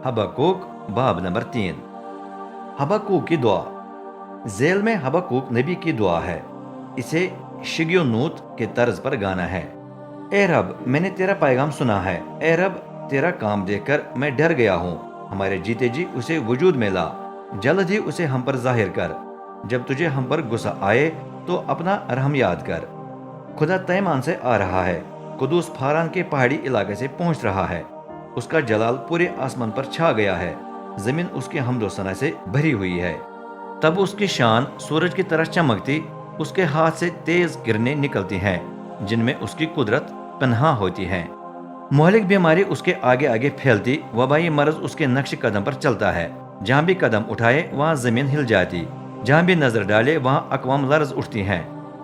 Habakkuk बाब number 3। Habakkuk की दुआ। ज़ेल में हबक्कूक नबी की दुआ है। इसे शिग्योनूत के तर्ज पर गाना है। ए रब, मैंने तेरा पैगाम सुना है। ए रब, तेरा काम देखकर मैं डर गया हूँ। हमारे जीते जी उसे वजूद में ला। जल्द ही उसे हम पर जाहिर कर। जब तुझे हम पर गुस्सा आए तो अपना रहम याद कर। खुदा तैमान से आ रहा है। कुदूस फारान के पहाड़ी इलाके से पहुंच रहा है। उसका जलाल पूरे आसमान पर छा गया है। जमीन उसकी हमदो सना से भरी हुई है। तब उसकी शान सूरज की तरह चमकती, उसके हाथ से तेज किरणें निकलती हैं जिनमें उसकी कुदरत पन्हा होती है। मोहलिक बीमारी उसके आगे आगे फैलती, वबाई मर्ज उसके नक्श कदम पर चलता है। जहाँ भी कदम उठाए वहाँ जमीन हिल जाती, जहाँ भी नजर डाले वहाँ अकवाम लर्ज उठती हैं।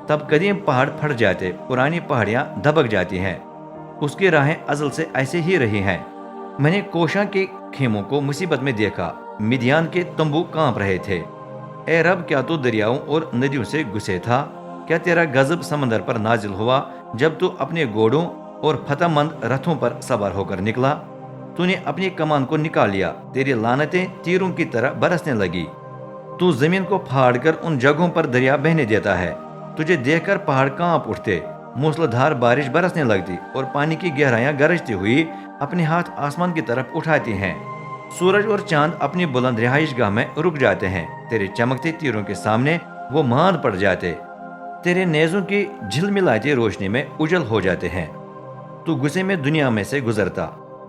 तब कदीम पहाड़ फट जाते, पुरानी पहाड़ियाँ दबक जाती हैं। उसकी राहें अजल से ऐसे ही रही हैं। मैंने कोशा के खेमों को मुसीबत में देखा, मिदियान के तंबू कांप रहे थे। ए रब, क्या तू दरियाओं और नदियों से गुस्से था? क्या तेरा गजब समंदर पर नाजिल हुआ जब तू अपने घोड़ों और फतहमंद रथों पर सवार होकर निकला? तूने अपनी कमान को निकाल लिया, तेरी लानतें तीरों की तरह बरसने लगी। तू जमीन को फाड़ कर उन जगहों पर दरिया बहने देता है। तुझे देखकर पहाड़ कांप उठते, मूसलाधार बारिश बरसने लगती और पानी की गहराइयां गरजती हुई अपने हाथ आसमान की तरफ उठाती हैं। सूरज और चांद अपनी बुलंद रिहाइशगाह में रुक जाते हैं। तेरे चमकते तीरों के सामने वो मांद पड़ जाते, तेरे नेज़ों की झिलमिलाती रोशनी में उजल हो जाते हैं। तू गुस्से में दुनिया में से गुजरता,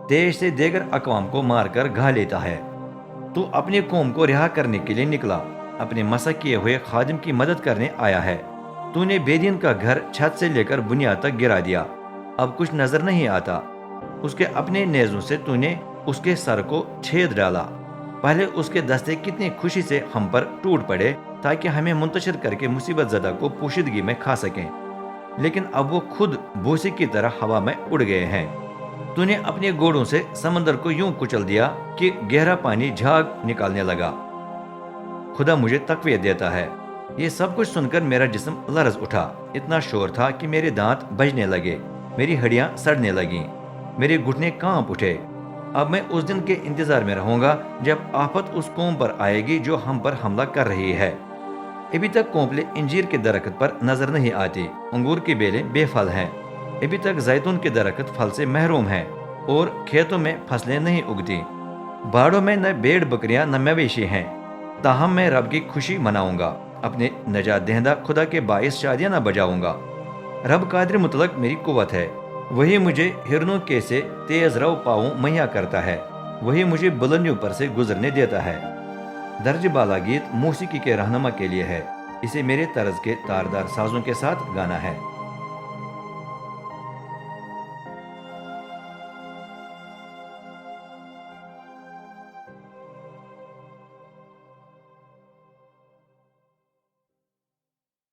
तेज से देगर अकवाम को मारकर घा लेता है। तू अपनी कौम को रिहा करने के लिए निकला, अपने मसक किए हुए खादिम की मदद करने आया है। तूने बेदीन का घर छत से लेकर बुनियाद तक गिरा दिया, अब कुछ नजर नहीं आता। उसके अपने नेज़ों से तूने उसके सर को छेद डाला। पहले उसके दस्ते कितनी खुशी से हम पर टूट पड़े ताकि हमें मुंतशिर करके मुसीबत ज़दा को पोशीदगी में खा सकें, लेकिन अब वो खुद भूसी की तरह हवा में उड़ गए हैं। तूने अपने घोड़ों से समंदर को यूं कुचल दिया कि गहरा पानी झाग निकालने लगा। खुदा मुझे तकवीत देता है। ये सब कुछ सुनकर मेरा जिस्म लरज उठा। इतना शोर था कि मेरे दांत बजने लगे, मेरी हड्डियां सड़ने लगीं, मेरे घुटने कांप उठे। अब मैं उस दिन के इंतजार में रहूंगा जब आफत उस कौम पर आएगी जो हम पर हमला कर रही है। अभी तक कोंपले इंजीर के दरख्त पर नजर नहीं आती, अंगूर की बेलें बेफल हैं। अभी तक जैतून के दरख्त फल से महरूम हैं और खेतों में फसलें नहीं उगती। बाड़ों में न भेड़ बकरियां न मवेशी हैं। ताहम मैं रब की खुशी मनाऊंगा, अपने नजात दहिंदा खुदा के बाइस शादियां न बजाऊंगा। रब कादिर मुतलक मेरी कुव्वत है। वही मुझे हिरनों के से तेज रव पाऊं मुहैया करता है। वही मुझे बुलंदियों पर से गुजरने देता है। दर्ज बाला गीत मौसीकी के रहनुमा के लिए है। इसे मेरे तर्ज के तारदार साजों के साथ गाना है।